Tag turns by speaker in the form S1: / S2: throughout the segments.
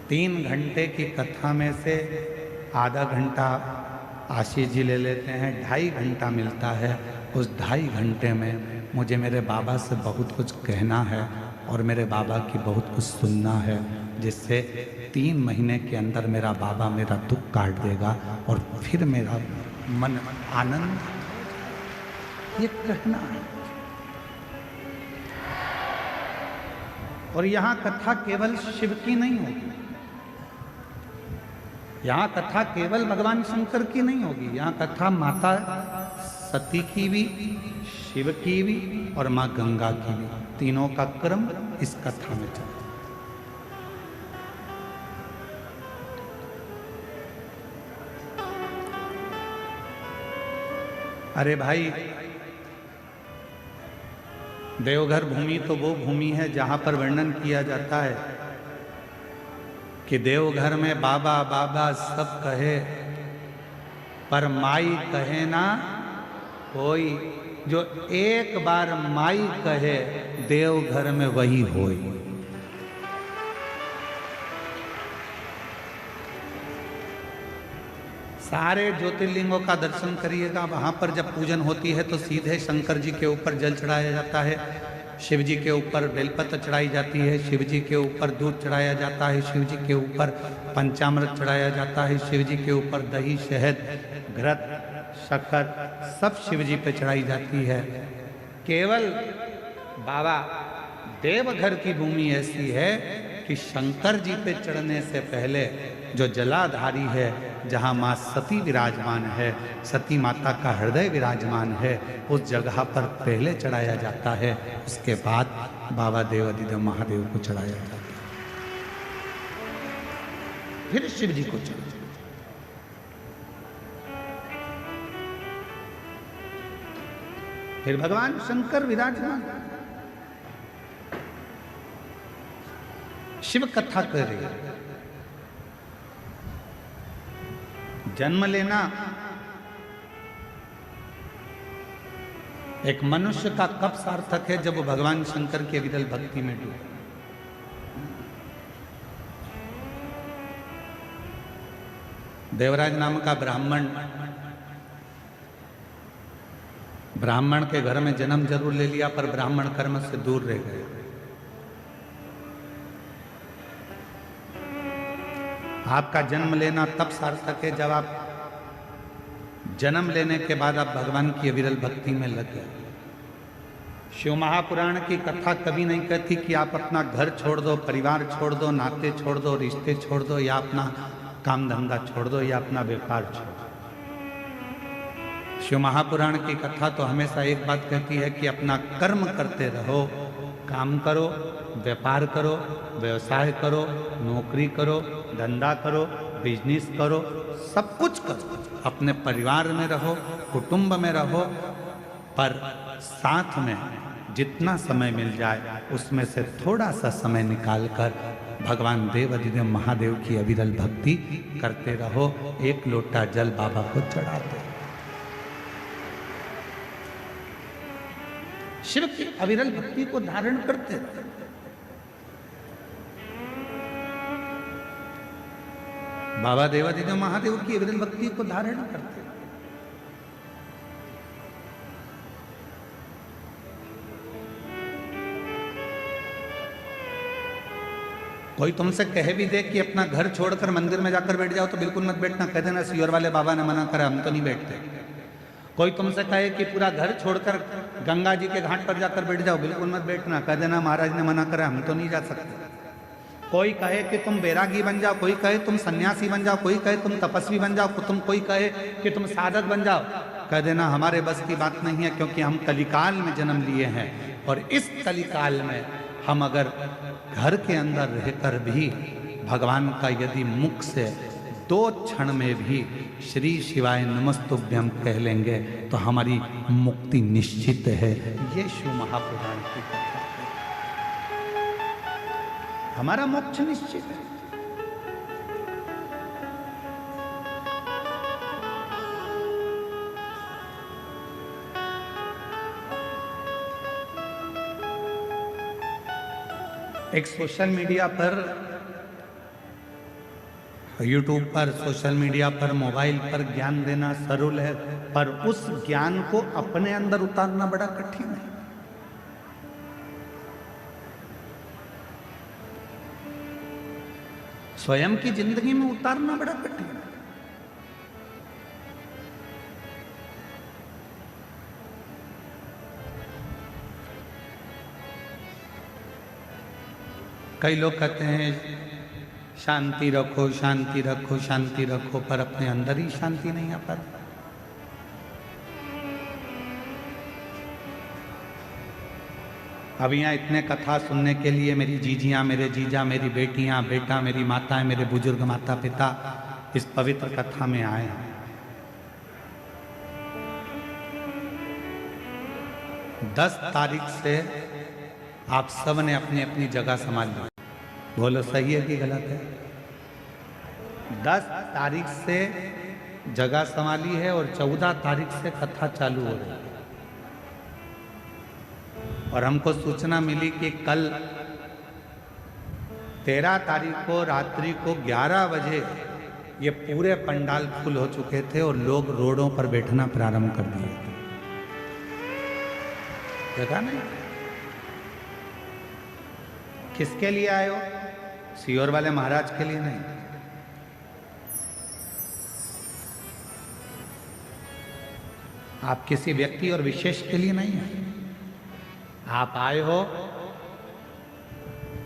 S1: 3 घंटे की कथा में से आधा घंटा आशीष जी ले लेते हैं, 2.5 घंटा मिलता है। उस 2.5 घंटे में मुझे मेरे बाबा से बहुत कुछ कहना है और मेरे बाबा की बहुत कुछ सुनना है, जिससे 3 महीने के अंदर मेरा बाबा मेरा दुख काट देगा और फिर मेरा मन आनंद, ये कहना है। और यहाँ कथा केवल शिव की नहीं होगी, यहाँ कथा केवल भगवान शंकर की नहीं होगी, यहाँ कथा माता सती की भी, शिव की भी और माँ गंगा की भी, तीनों का क्रम इस कथा में चलता है। अरे भाई, देवघर भूमि तो वो भूमि है जहां पर वर्णन किया जाता है कि देवघर में बाबा बाबा सब कहे पर माई कहे ना कोई, जो एक बार माई कहे देवघर में वही होई। सारे ज्योतिर्लिंगों का दर्शन करिएगा, वहाँ पर जब पूजन होती है तो सीधे शंकर जी के ऊपर जल चढ़ाया जाता है, शिव जी के ऊपर बेलपत्र चढ़ाई जाती है, शिव जी के ऊपर दूध चढ़ाया जाता है, शिव जी के ऊपर पंचामृत चढ़ाया जाता है, शिव जी के ऊपर दही, शहद, घृत, शक्कर सब शिव जी पे चढ़ाई जाती है। केवल बाबा देवघर की भूमि ऐसी है कि शंकर जी पे चढ़ने से पहले जो जलाधारी है, जहाँ माँ सती विराजमान है, सती माता का हृदय विराजमान है, उस जगह पर पहले चढ़ाया जाता है, उसके बाद बाबा देवाधिदेव महादेव को चढ़ाया जाता है, फिर शिव जी को चढ़ाया। फिर भगवान शंकर विराजमान। शिव कथा कर रही है। जन्म लेना एक मनुष्य का कब सार्थक है? जब वो भगवान शंकर के विरल भक्ति में डूबे। देवराज नाम का ब्राह्मण के घर में जन्म जरूर ले लिया, पर ब्राह्मण कर्म से दूर रह गए। आपका जन्म लेना तब सार्थक है जब आप जन्म लेने के बाद आप भगवान की विरल भक्ति में लग गए। शिव महापुराण की कथा कभी नहीं कहती कि आप अपना घर छोड़ दो, परिवार छोड़ दो, नाते छोड़ दो, रिश्ते छोड़ दो, या अपना काम धंधा छोड़ दो, या अपना व्यापार छोड़ दो। शिव महापुराण की कथा तो हमेशा एक बात कहती है कि अपना कर्म करते रहो, काम करो, व्यापार करो, व्यवसाय करो, नौकरी करो, धंधा करो, बिजनेस करो, सब कुछ करो, अपने परिवार में रहो, कुटुंब में रहो, पर साथ में जितना समय मिल जाए उसमें से थोड़ा सा समय निकालकर भगवान देवाधिदेव महादेव की अविरल भक्ति करते रहो। एक लोटा जल बाबा को चढ़ाते, शिव की अविरल भक्ति को धारण करते रहो। बाबा देवाधिदेव महादेव की अविरल भक्ति को धारण करते। कोई तुमसे कह भी दे कि अपना घर छोड़कर मंदिर में जाकर बैठ जाओ तो बिल्कुल मत बैठना, कह देना सीवर वाले बाबा ने मना करा, हम तो नहीं बैठते। कोई तुमसे कहे कि पूरा घर छोड़कर गंगा जी के घाट पर जाकर बैठ जाओ, बिल्कुल मत बैठना, कह देना महाराज ने मना करा, हम तो नहीं जा सकते। कोई कहे कि तुम बैरागी बन जाओ, कोई कहे तुम सन्यासी बन जाओ, कोई कहे तुम तपस्वी बन जाओ, कोई कहे कि तुम साधक बन जाओ, कह देना हमारे बस की बात नहीं है, क्योंकि हम कलिकाल में जन्म लिए हैं। और इस कलिकाल में हम अगर घर के अंदर रहकर भी भगवान का यदि मुख से 2 क्षण में भी श्री शिवाय नमस्तुभ्यं कह लेंगे तो हमारी मुक्ति निश्चित है। ये शिव महापुराण की कथा, हमारा मोक्ष निश्चित है। एक सोशल मीडिया पर यूट्यूब पर, सोशल मीडिया पर, मोबाइल पर ज्ञान देना सरल है, पर उस ज्ञान को अपने अंदर उतारना बड़ा कठिन है। स्वयं की जिंदगी में उतारना बड़ा कठिन है। कई लोग कहते हैं शांति रखो, शांति रखो, शांति रखो, पर अपने अंदर ही शांति नहीं आ पाती। अब यहाँ इतने कथा सुनने के लिए मेरी जीजियाँ, मेरे जीजा, मेरी बेटियाँ, बेटा, मेरी माताएं, मेरे बुजुर्ग माता पिता इस पवित्र कथा में आए हैं। 10 तारीख से आप सब ने अपनी अपनी जगह संभाल ली। बोलो सही है कि गलत है? 10 तारीख से जगह संभाली है और 14 तारीख से कथा चालू हो रही है। और हमको सूचना मिली कि कल 13 तारीख को रात्रि को 11 बजे ये पूरे पंडाल फुल हो चुके थे और लोग रोडों पर बैठना प्रारंभ कर दिए थे। देखा नहीं? किसके लिए आए हो? सीहोर वाले महाराज के लिए नहीं। आप किसी व्यक्ति और विशेष के लिए नहीं है। आप आए हो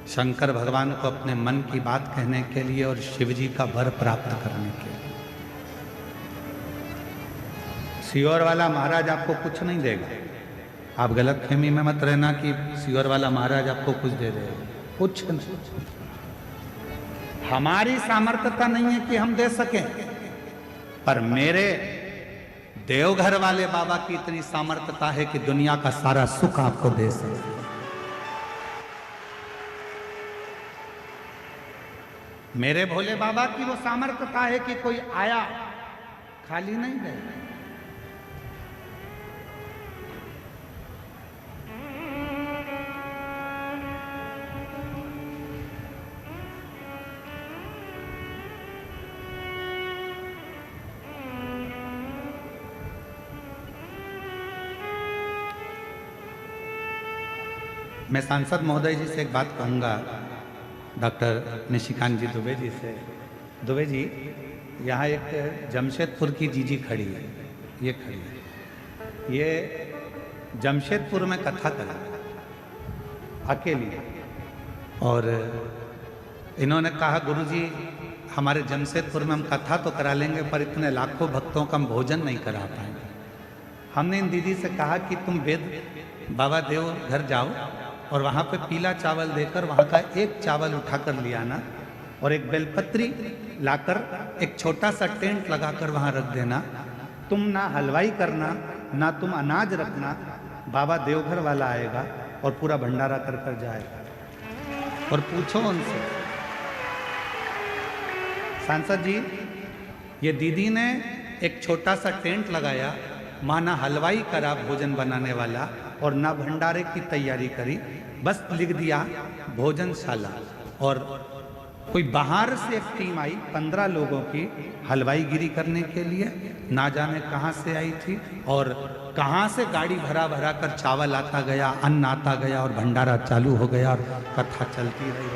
S1: शंकर भगवान को अपने मन की बात कहने के लिए और शिव जी का वर प्राप्त करने के लिए। सीहोर वाला महाराज आपको कुछ नहीं देगा। आप गलतफहमी में मत रहना कि सीहोर वाला महाराज आपको कुछ दे देगा। कुछ नहीं। हमारी सामर्थ्यता नहीं है कि हम दे सकें, पर मेरे देवघर वाले बाबा की इतनी सामर्थ्यता है कि दुनिया का सारा सुख आपको दे सके। मेरे भोले बाबा की वो सामर्थ्यता है कि कोई आया खाली नहीं गया। मैं सांसद महोदय जी से एक बात कहूँगा, डॉक्टर निशिकांत जी दुबे जी से। दुबे जी, यहाँ एक जमशेदपुर की जीजी खड़ी है, ये खड़ी है, ये जमशेदपुर में कथा करा अकेली, और इन्होंने कहा गुरुजी हमारे जमशेदपुर में हम कथा तो करा लेंगे पर इतने लाखों भक्तों का हम भोजन नहीं करा पाएंगे। हमने इन दीदी से कहा कि तुम वेद बाबा देव घर जाओ और वहाँ पे पीला चावल देकर वहाँ का एक चावल उठा कर ले आना और एक बेलपत्री लाकर एक छोटा सा टेंट लगाकर वहाँ रख देना। तुम ना हलवाई करना, ना तुम अनाज रखना, बाबा देवघर वाला आएगा और पूरा भंडारा कर कर जाएगा। और पूछो उनसे, सांसद जी ये दीदी ने एक छोटा सा टेंट लगाया, माना हलवाई करा भोजन बनाने वाला और ना भंडारे की तैयारी करी, बस लिख दिया भोजनशाला। और कोई बाहर से एक टीम आई 15 लोगों की हलवाईगिरी करने के लिए, ना जाने कहाँ से आई थी और कहाँ से गाड़ी भरा भरा कर चावल आता गया, अन्न आता गया और भंडारा चालू हो गया और कथा चलती रही।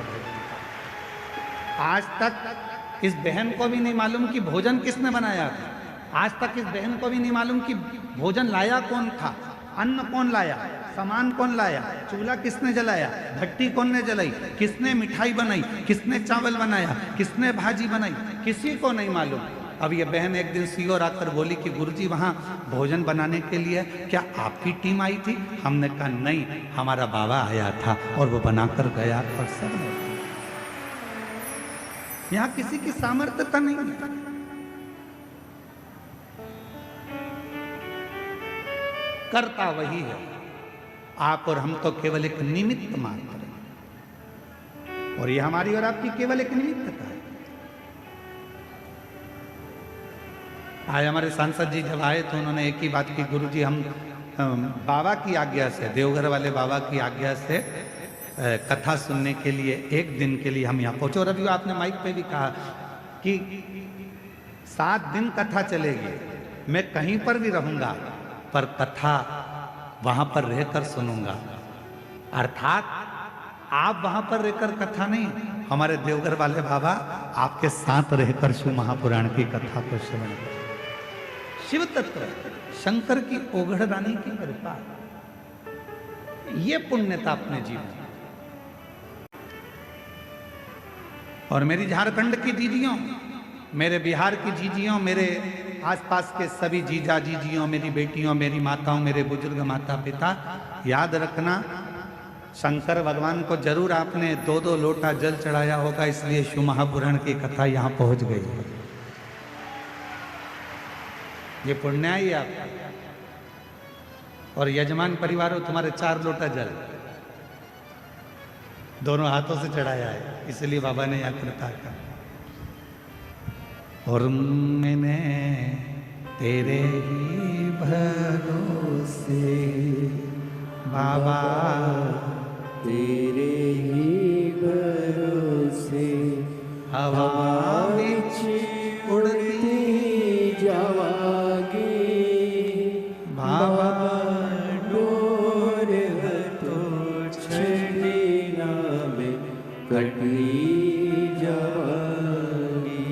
S1: आज तक इस बहन को भी नहीं मालूम कि भोजन किसने बनाया था। आज तक इस बहन को भी नहीं मालूम कि भोजन लाया कौन था, अन्न कौन लाया, सामान कौन लाया, चूल्हा किसने जलाया, भट्टी कौन ने जलाई, किसने मिठाई बनाई, किसने चावल बनाया, किसने भाजी बनाई, किसी को नहीं मालूम। अब ये बहन एक दिन सीहोर आकर बोली कि गुरुजी वहाँ भोजन बनाने के लिए क्या आपकी टीम आई थी? हमने कहा नहीं, हमारा बाबा आया था और वो बनाकर गया और सब ने। यहाँ किसी की सामर्थ्यता नहीं है। करता वही है, आप और हम तो केवल एक निमित्त मात्र हैं, और ये हमारी और आपकी केवल एक निमित्तता है। आज हमारे सांसद जी जब आए तो उन्होंने एक ही बात की, गुरुजी हम बाबा की आज्ञा से, देवघर वाले बाबा की आज्ञा से कथा सुनने के लिए एक दिन के लिए हम यहाँ पहुंचे। और अभी आपने माइक पे भी कहा कि 7 दिन कथा चलेगी, मैं कहीं पर भी रहूंगा पर कथा वहां पर रहकर सुनूंगा। अर्थात आप वहां पर रहकर कथा नहीं, हमारे देवघर वाले बाबा आपके साथ रहकर शिव महापुराण की कथा को श्रवण करें। शिव तत्व शंकर की ओघड़ रानी की कृपा, ये पुण्यता अपने जीवन। और मेरी झारखंड की दीदियों, मेरे बिहार की जीजियों, मेरे आसपास के सभी जीजा जीजियों, मेरी बेटियों, मेरी माताओं, मेरे बुजुर्ग माता पिता, याद रखना शंकर भगवान को जरूर आपने 2-2 लोटा जल चढ़ाया होगा, इसलिए शिव महापुराण की कथा यहां पहुंच गई। ये पुण्य ही आपका। और यजमान परिवारों, तुम्हारे 4 लोटा जल दोनों हाथों से चढ़ाया है, इसलिए बाबा ने यहां कृपा कर। और मैंने तेरे ही भरोसे बाबा,
S2: तेरे ही भरोसे
S1: हवा विच
S2: उड़ती जावागी
S1: बाबा,
S2: डोर तो छड़ी नामे कटनी जावागी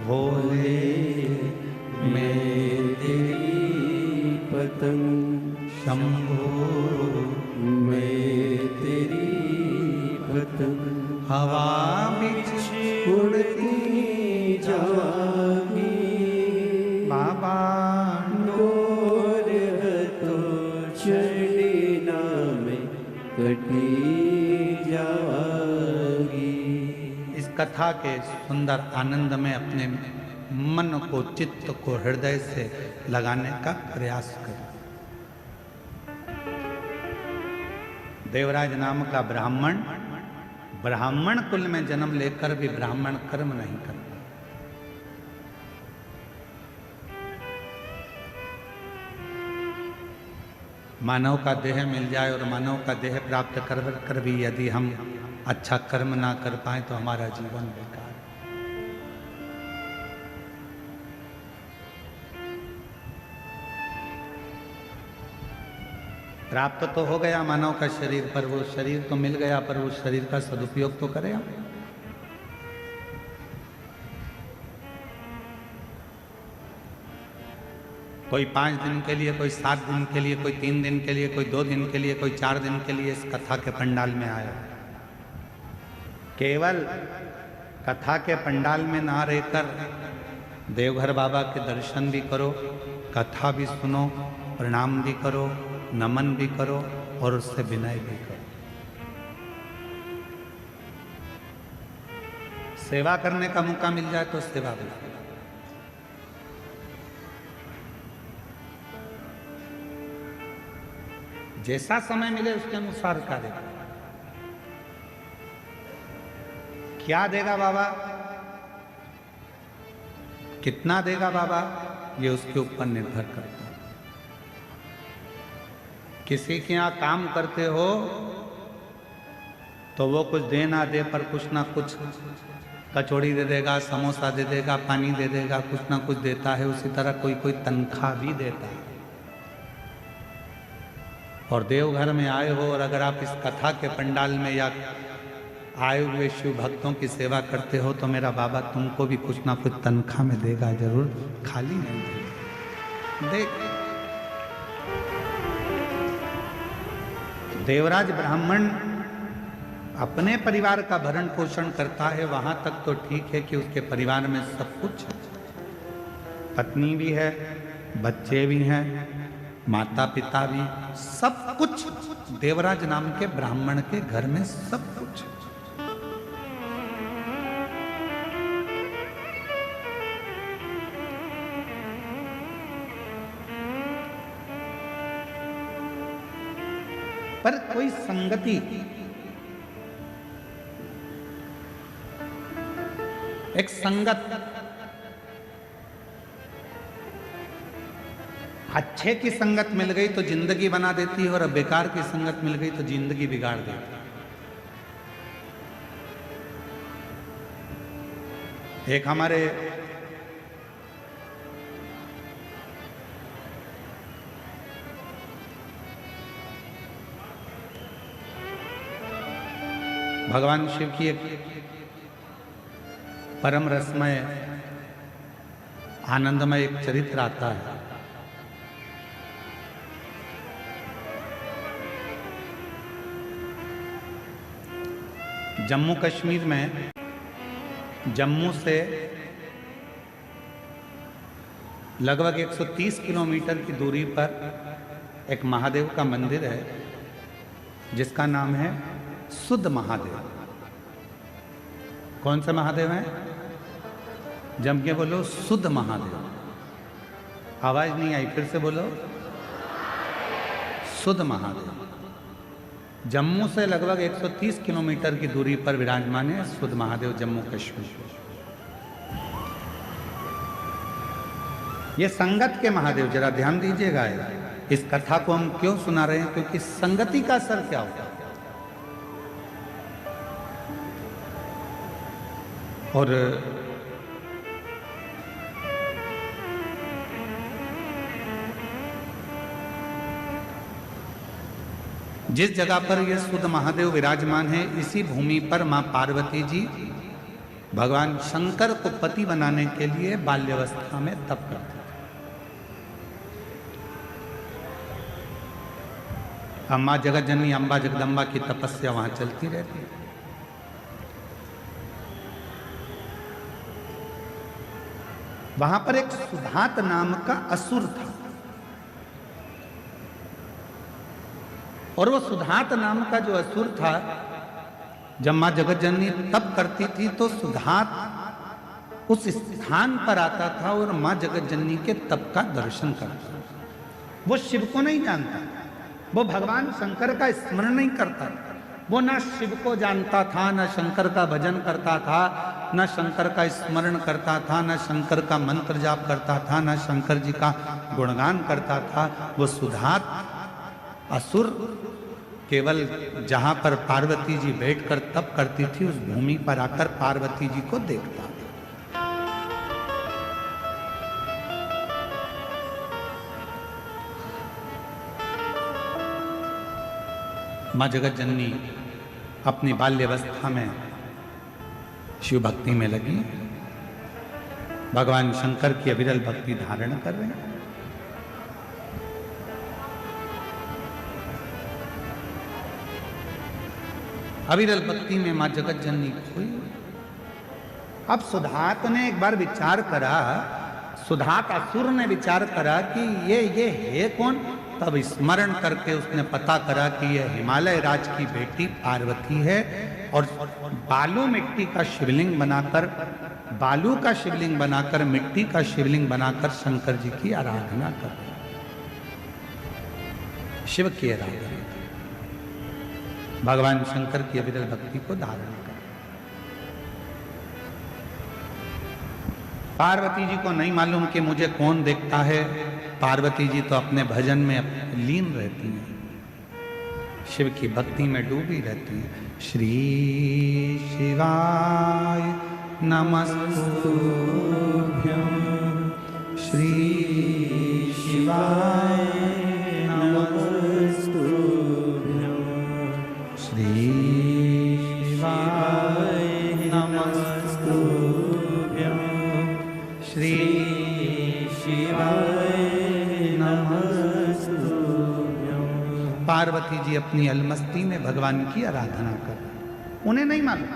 S1: भोले
S2: मैं तेरी पतंग
S1: शंभो,
S2: मैं तेरी पतंग
S1: हवा बिच
S2: उड़ती जावागी
S1: बाबा,
S2: डोर तो चढ़ी नामे कटी जावागी।
S1: इस कथा के सुंदर आनंद में अपने मन को, चित्त को हृदय से लगाने का प्रयास करें। देवराज नाम का ब्राह्मण, ब्राह्मण कुल में जन्म लेकर भी ब्राह्मण कर्म नहीं करता। मानव का देह मिल जाए और मानव का देह प्राप्त कर भी यदि हम अच्छा कर्म ना कर पाए तो हमारा जीवन बेकार। प्राप्त तो हो गया मानव का शरीर, पर वो शरीर तो मिल गया, पर वो शरीर का सदुपयोग तो करें हम। कोई 5 दिन के लिए, कोई 7 दिन के लिए, कोई 3 दिन के लिए, कोई 2 दिन के लिए, कोई 4 दिन के लिए इस कथा के पंडाल में आया। केवल कथा के पंडाल में ना रहकर देवघर बाबा के दर्शन भी करो, कथा भी सुनो, प्रणाम भी करो, नमन भी करो और उससे विनय भी करो। सेवा करने का मौका मिल जाए तो सेवा भी करो। जैसा समय मिले उसके अनुसार कार्य करो। क्या देगा बाबा, कितना देगा बाबा, ये उसके ऊपर निर्भर करता है। किसी के यहाँ काम करते हो तो वो कुछ दे ना दे, पर कुछ ना कुछ कचौड़ी दे देगा, समोसा दे देगा, पानी दे देगा, कुछ ना कुछ देता है। उसी तरह कोई कोई तनख्वाह भी देता है। और देवघर में आए हो और अगर आप इस कथा के पंडाल में या आए हुए शिव भक्तों की सेवा करते हो तो मेरा बाबा तुमको भी कुछ ना कुछ तनख्वाह में देगा जरूर, खाली नहीं देगा। देख, देवराज ब्राह्मण अपने परिवार का भरण पोषण करता है, वहां तक तो ठीक है कि उसके परिवार में सब कुछ, पत्नी भी है, बच्चे भी हैं, माता पिता भी, सब कुछ देवराज नाम के ब्राह्मण के घर में सब कुछ। पर कोई संगति, एक संगत, अच्छे की संगत मिल गई तो जिंदगी बना देती है और बेकार की संगत मिल गई तो जिंदगी बिगाड़ देती है। एक हमारे भगवान शिव की एक परम रसमय आनंदमय एक चरित्र आता है। जम्मू कश्मीर में जम्मू से लगभग 130 किलोमीटर की दूरी पर एक महादेव का मंदिर है जिसका नाम है शुद्ध महादेव। कौन सा महादेव है? जम के बोलो, शुद्ध महादेव। आवाज नहीं आई, फिर से बोलो, शुद्ध महादेव। जम्मू से लगभग 130 किलोमीटर की दूरी पर विराजमान है शुद्ध महादेव, जम्मू कश्मीर। ये संगत के महादेव, जरा ध्यान दीजिएगा। इस कथा को हम क्यों सुना रहे हैं? क्योंकि संगति का असर क्या होता है। और जिस जगह पर यह शुद्ध महादेव विराजमान है, इसी भूमि पर मां पार्वती जी भगवान शंकर को पति बनाने के लिए बाल्यावस्था में तप करते थे। अम्मा जगत जननी अम्बा जगदम्बा की तपस्या वहां चलती रहती है। वहां पर एक सुधात नाम का असुर था, और वो सुधात नाम का जो असुर था, जब मां जगत जननी तप करती थी तो सुधात उस स्थान पर आता था और मां जगत जननी के तप का दर्शन करता था। वो शिव को नहीं जानता, वो भगवान शंकर का स्मरण नहीं करता, वो ना शिव को जानता था, ना शंकर का भजन करता था, ना शंकर का स्मरण करता था, ना शंकर का मंत्र जाप करता था, ना शंकर जी का गुणगान करता था। वो सुधात असुर केवल जहां पर पार्वती जी बैठकर तप करती थी, उस भूमि पर आकर पार्वती जी को देखता था। मां जगत जननी अपनी बाल्यावस्था में शिव भक्ति में लगी, भगवान शंकर की अविरल भक्ति धारण कर रहे हैं। अविरल भक्ति में मां जगत जननी खोई। अब सुधात ने एक बार विचार करा, सुधात असुर ने विचार करा कि ये है कौन। तब स्मरण करके उसने पता करा कि यह हिमालय राज की बेटी पार्वती है, और बालू मिट्टी का शिवलिंग बनाकर, बालू का शिवलिंग बनाकर, मिट्टी का शिवलिंग बनाकर शंकर जी की आराधना कर, शिव की आराधना, भगवान शंकर की अविरल भक्ति को धारण कर। पार्वती जी को नहीं मालूम कि मुझे कौन देखता है, पार्वती जी तो अपने भजन में लीन रहती हैं, शिव की भक्ति में डूबी रहती हैं। श्री शिवाय नमस्तुभ्यं, श्री शिवाय नमस्तुभ्यं, श्री शिवाय नमस्तुभ्यं, श्री शिवाय। पार्वती जी अपनी अलमस्ती में भगवान की आराधना कर, उन्हें नहीं मालूम।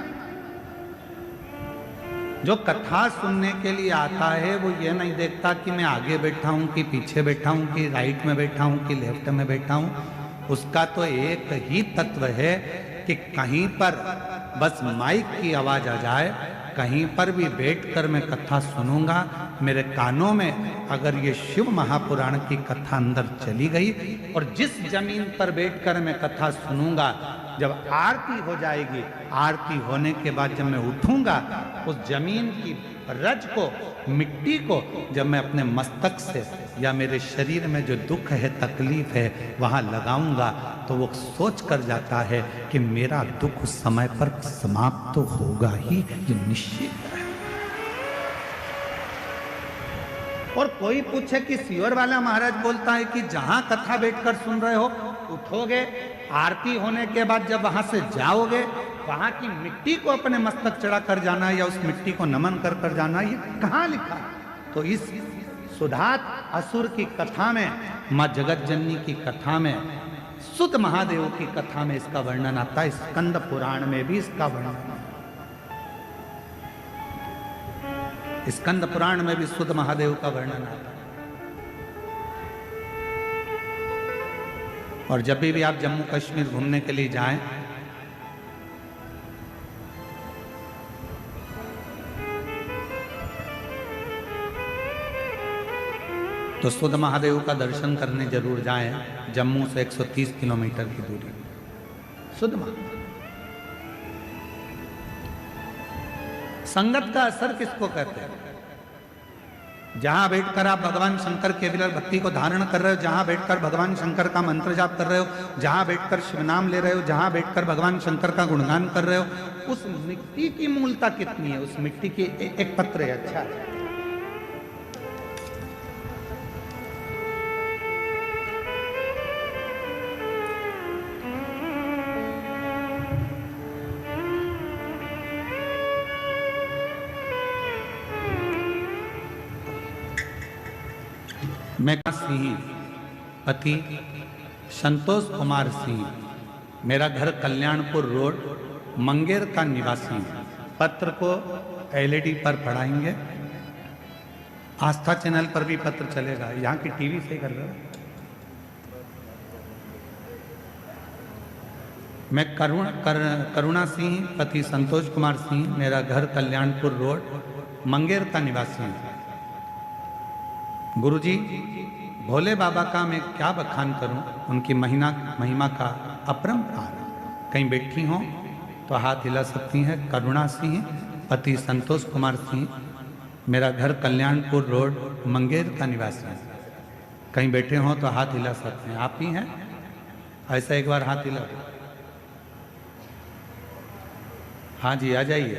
S1: जो कथा सुनने के लिए आता है वो ये नहीं देखता कि मैं आगे बैठा हूं कि पीछे बैठा हूं कि राइट में बैठा हूं कि लेफ्ट में बैठा हूं। उसका तो एक ही तत्व है कि कहीं पर बस माइक की आवाज आ जाए, कहीं पर भी बैठकर मैं कथा सुनूंगा, मेरे कानों में अगर ये शिव महापुराण की कथा अंदर चली गई, और जिस जमीन पर बैठकर मैं कथा सुनूंगा, जब आरती हो जाएगी, आरती होने के बाद जब मैं उठूंगा, उस जमीन की रज को, मिट्टी को जब मैं अपने मस्तक से या मेरे शरीर में जो दुख है, तकलीफ है, वहां लगाऊंगा, तो वो सोच कर जाता है कि मेरा दुख उस समय पर समाप्त तो होगा ही, ये निश्चित है। और कोई पूछे कि सियोर वाला महाराज बोलता है कि जहां कथा बैठकर सुन रहे हो, उठोगे, आरती होने के बाद जब वहां से जाओगे, वहां की मिट्टी को अपने मस्तक चढ़ा कर जाना या उस मिट्टी को नमन कर कर जाना, ये कहाँ लिखा? तो इस सुधात असुर की कथा में, माँ जगत जननी की कथा में, सुत महादेव की कथा में इसका वर्णन आता है। स्कंद पुराण में भी इसका वर्णन है। स्कंद पुराण में भी सुत महादेव का वर्णन आता है। और जब भी आप जम्मू कश्मीर घूमने के लिए जाएं, तो सुध महादेव का दर्शन करने जरूर जाएं। जम्मू से 130 किलोमीटर की दूरी सुध महादेव। संगत का असर किसको कहते हैं? जहां बैठकर आप भगवान शंकर के विरल भक्ति को धारण कर रहे हो, जहां बैठकर भगवान शंकर का मंत्र जाप कर रहे हो, जहां बैठकर शिव नाम ले रहे हो, जहां बैठकर भगवान शंकर का गुणगान कर रहे हो, उस मिट्टी की मूलता कितनी है? उस मिट्टी की एक पत्र है, अच्छा है। मैं सिंह, पति संतोष कुमार सिंह, मेरा घर कल्याणपुर रोड, मंगेर का निवासी। पत्र को एलईडी पर पढ़ाएंगे, आस्था चैनल पर भी पत्र चलेगा। यहाँ की टीवी से कर रहे हो। मैं करुणा सिंह, पति संतोष कुमार सिंह, मेरा घर कल्याणपुर रोड, मंगेर का निवासी हूँ। गुरुजी, भोले बाबा का मैं क्या बखान करूं, उनकी महिमा का अपरंपार। कहीं बैठी हो तो हाथ हिला सकती हैं। करुणा सिंह, पति संतोष कुमार सिंह, मेरा घर कल्याणपुर रोड, मंगेर का निवासी है। कहीं बैठे हो तो हाथ हिला सकते हैं। आप ही हैं? ऐसा एक बार हाथ हिला। हाँ जी, आ जाइए।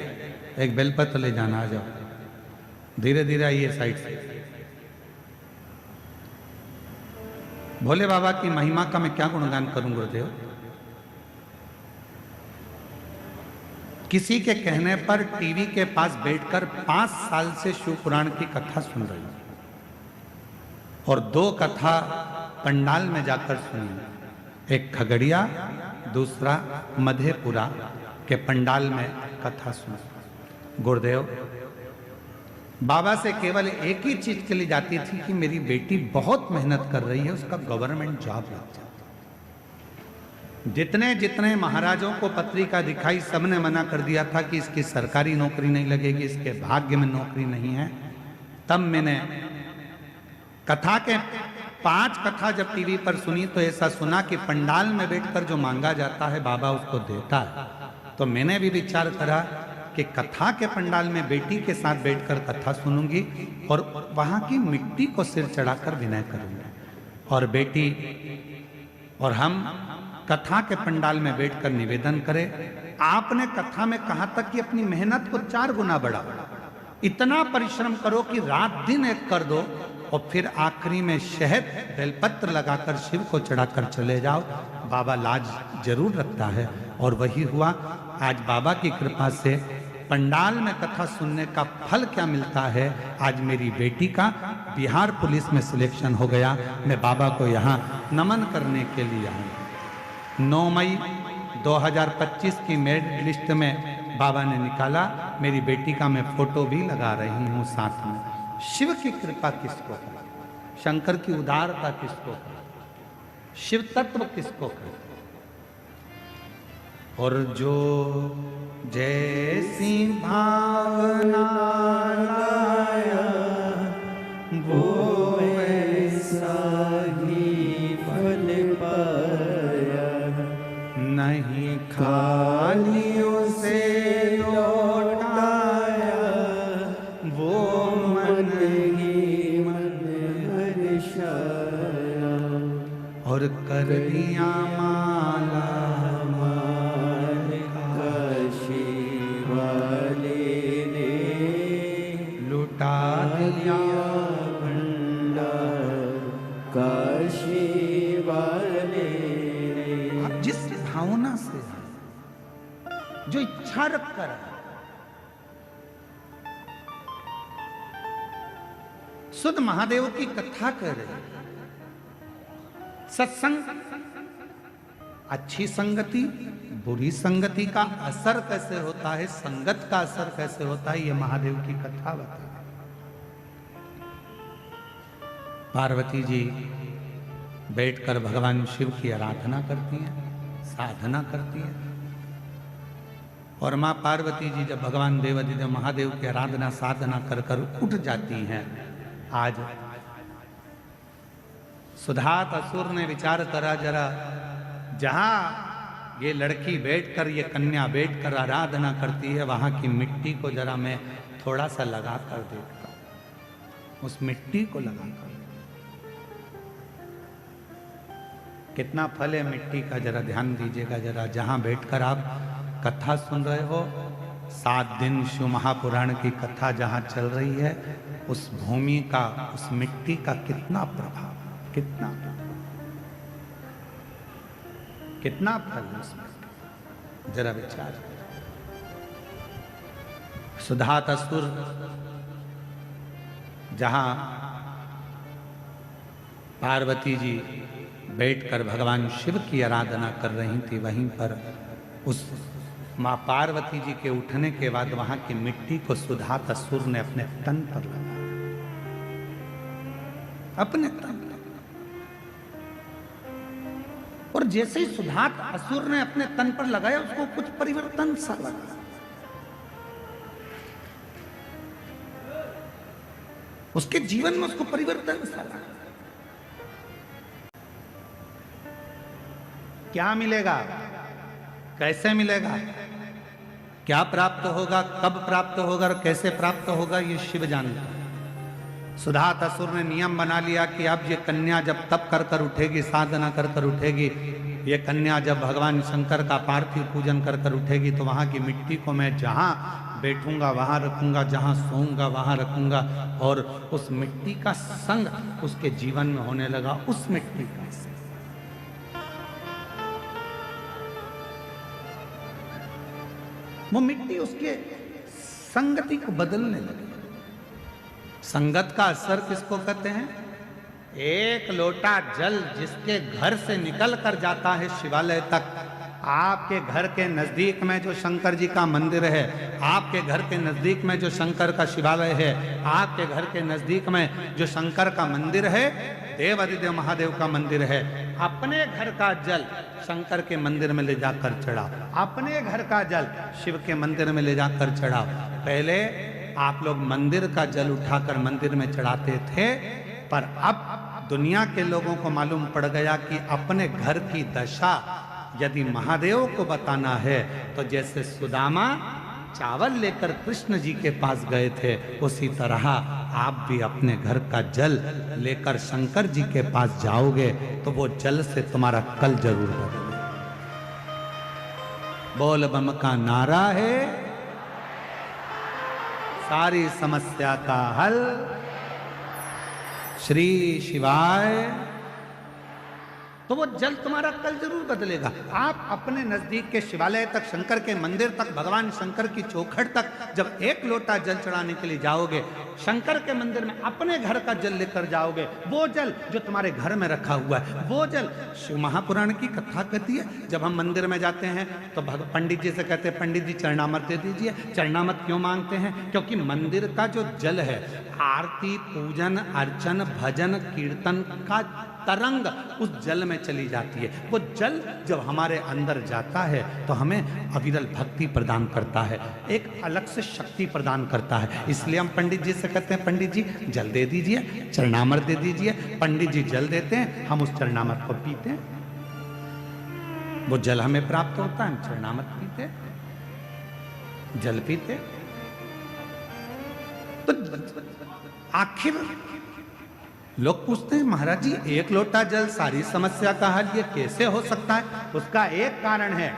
S1: एक बेलपत्र ले जाना, आ जाओ। धीरे धीरे आइए साइड से। भोले बाबा की महिमा का मैं क्या गुणगान करूं गुरुदेव? किसी के कहने पर टीवी के पास बैठकर 5 साल से शिव पुराण की कथा सुन रही हूं, और 2 कथा पंडाल में जाकर सुनी। एक खगड़िया, दूसरा मधेपुरा के पंडाल में कथा सुनी। गुरुदेव, बाबा से केवल एक ही चीज के लिए जाती थी कि मेरी बेटी बहुत मेहनत कर रही है, उसका गवर्नमेंट जॉब लग जाए। जितने जितने महाराजों को पत्रिका दिखाई, सबने मना कर दिया था कि इसकी सरकारी नौकरी नहीं लगेगी, इसके भाग्य में नौकरी नहीं है। तब मैंने कथा के 5 कथा जब टीवी पर सुनी तो ऐसा सुना कि पंडाल में बैठकर जो मांगा जाता है बाबा उसको देता है। तो मैंने भी विचार करा कि कथा के पंडाल में बेटी के साथ बैठकर कथा सुनूंगी और वहां की मिट्टी को सिर चढ़ाकर विनय करूंगी। और बेटी और हम कथा के पंडाल में बैठकर निवेदन करें। आपने कथा में कहा था कि अपनी मेहनत को 4 गुना बढ़ाओ, इतना परिश्रम करो कि रात दिन एक कर दो, और फिर आखिरी में शहद बेलपत्र लगाकर शिव को चढ़ाकर चले जाओ। बाबा लाज जरूर रखता है, और वही हुआ। आज बाबा की कृपा से पंडाल में कथा सुनने का फल क्या मिलता है, आज मेरी बेटी का बिहार पुलिस में सिलेक्शन हो गया। मैं बाबा को यहाँ नमन करने के लिए आऊँ। 9 मई 2025 की मेरिट लिस्ट में बाबा ने निकाला। मेरी बेटी का मैं फोटो भी लगा रही हूँ साथ में। शिव की कृपा किसको है? शंकर की उदारता किसको है? शिव तत्व किसको है? और जो जैसी भावना लाया
S2: वो ऐसा ही फल पाया।
S1: नहीं खालियों से लौटाया, वो मन
S2: ही मन हर्षाया।
S1: और कर दिया माला
S2: काशी वाले
S1: जो इच्छा रखकर शुद्ध महादेव की कथा कर रहे। सत्संग, अच्छी संगति, बुरी संगति का असर कैसे होता है, संगत का असर कैसे होता है, ये महादेव की कथा बता। पार्वती जी बैठकर भगवान शिव की आराधना करती हैं, साधना करती हैं। और मां पार्वती जी जब भगवान देवाधिदेव महादेव की आराधना साधना कर कर उठ जाती हैं। आज सुधात असुर ने विचार करा, जरा जहां ये लड़की बैठकर, ये कन्या बैठकर आराधना करती है, वहां की मिट्टी को जरा मैं थोड़ा सा लगा कर देखता हूं। उस मिट्टी को लगा कर कितना फल है मिट्टी का, जरा ध्यान दीजिएगा। जरा जहां बैठकर आप कथा सुन रहे हो, 7 दिन शिव महापुराण की कथा जहां चल रही है, उस भूमि का, उस मिट्टी का कितना प्रभाव, कितना फल है उसमें, जरा विचार। सुधात असुर जहां पार्वती जी बैठकर भगवान शिव की आराधना कर रही थी, वहीं पर उस मां पार्वती जी के उठने के बाद वहां की मिट्टी को सुधात असुर ने अपने तन पर लगाया, अपने तन पर। और जैसे ही सुधात असुर ने अपने तन पर लगाया, उसको कुछ परिवर्तन सा लगा। उसके जीवन में उसको परिवर्तन सा लगा। क्या मिलेगा, कैसे मिलेगा, क्या प्राप्त होगा, कब प्राप्त होगा और कैसे प्राप्त होगा, ये शिव जानता है। सुधात असुर ने नियम बना लिया कि अब ये कन्या जब तप कर कर उठेगी, साधना कर कर उठेगी, ये कन्या जब भगवान शंकर का पार्थिव पूजन कर कर उठेगी, तो वहां की मिट्टी को मैं जहां बैठूंगा वहां रखूंगा, जहां सोऊंगा वहां रखूंगा। और उस मिट्टी का संग उसके जीवन में होने लगा, उस मिट्टी का। वो मिट्टी उसके संगति को बदलने लगी। संगत का असर किसको कहते हैं? एक लोटा जल जिसके घर से निकल कर जाता है शिवालय तक, आपके घर के नजदीक में जो शंकर जी का मंदिर है, आपके घर के नजदीक में जो शंकर का शिवालय है, आपके घर के नजदीक में जो शंकर का मंदिर है, देवाधिदेव महादेव का मंदिर है, अपने घर का जल शंकर के मंदिर में ले जाकर चढ़ाओ, अपने घर का जल शिव के मंदिर में ले जाकर चढ़ाओ। पहले आप लोग मंदिर का जल उठाकर मंदिर में चढ़ाते थे, पर अब दुनिया के लोगों को मालूम पड़ गया कि अपने घर की दशा यदि महादेव को बताना है, तो जैसे सुदामा चावल लेकर कृष्ण जी के पास गए थे, उसी तरह आप भी अपने घर का जल लेकर शंकर जी के पास जाओगे, तो वो जल से तुम्हारा कल जरूर बदलेगा। बोल बम का नारा है, सारी समस्या का हल श्री शिवाय। तो वो जल तुम्हारा कल जरूर बदलेगा। आप अपने नजदीक के शिवालय तक, शंकर के मंदिर तक, भगवान शंकर की चौखट तक जब एक लोटा जल चढ़ाने के लिए जाओगे, शंकर के मंदिर में अपने घर का जल लेकर जाओगे, वो जल जो तुम्हारे घर में रखा हुआ है, वो जल शिव महापुराण की कथा कहती है। जब हम मंदिर में जाते हैं तो पंडित जी से कहते हैं, पंडित जी चरणामत दे दीजिए। चरणामत क्यों मांगते हैं? क्योंकि मंदिर का जो जल है, आरती, पूजन, अर्चन, भजन, कीर्तन का तरंग उस जल में चली जाती है। वो जल जब हमारे अंदर जाता है तो हमें अविरल भक्ति प्रदान करता है, एक अलग से शक्ति प्रदान करता है। इसलिए हम पंडित जी से कहते हैं, पंडित जी जल दे दीजिए, चरणामृत दे दीजिए। पंडित जी जल देते हैं, हम उस चरणामृत को पीते हैं, वो जल हमें प्राप्त होता है, हम चरणामृत पीते, जल पीते। तो आखिर लोग पूछते हैं, महाराज जी एक लोटा जल सारी समस्या का हल, ये कैसे हो सकता है? उसका एक कारण है,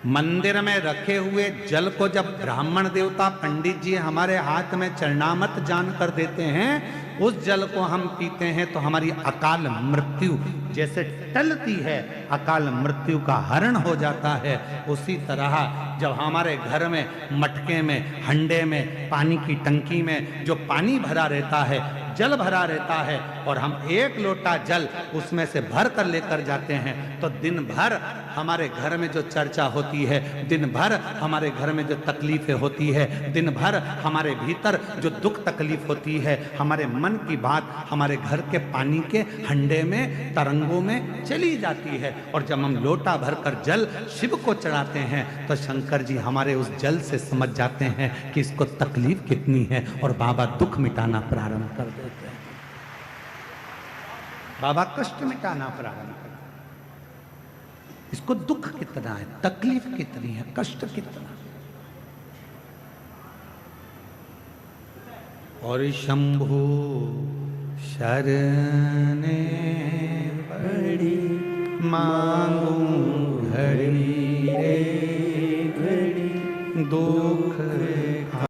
S1: मंदिर में रखे हुए जल को जब ब्राह्मण देवता पंडित जी हमारे हाथ में चरणामत जान कर देते हैं, उस जल को हम पीते हैं तो हमारी अकाल मृत्यु जैसे टलती है, अकाल मृत्यु का हरण हो जाता है, उसी तरह जब हमारे घर में मटके में, हंडे में, पानी की टंकी में जो पानी भरा रहता है, जल भरा रहता है, और हम एक लोटा जल उसमें से भर कर लेकर जाते हैं, तो दिन भर हमारे घर में जो चर्चा होती है, दिन भर हमारे घर में जो तकलीफें होती है, दिन भर हमारे भीतर जो दुख तकलीफ होती है, हमारे मन की बात हमारे घर के पानी के हंडे में, तरंगों में चली जाती है। और जब हम लोटा भर कर जल शिव को चढ़ाते हैं तो शंकर जी हमारे उस जल से समझ जाते हैं कि इसको तकलीफ कितनी है, और बाबा दुख मिटाना प्रारंभ कर देते हैं। बाबा कष्ट मिटाना प्रारंभ कर, इसको दुख कितना है, तकलीफ कितनी है, कष्ट कितना। और शंभु शरणे
S2: पड़ी
S1: मांगू घड़ी
S2: घड़ी
S1: दुख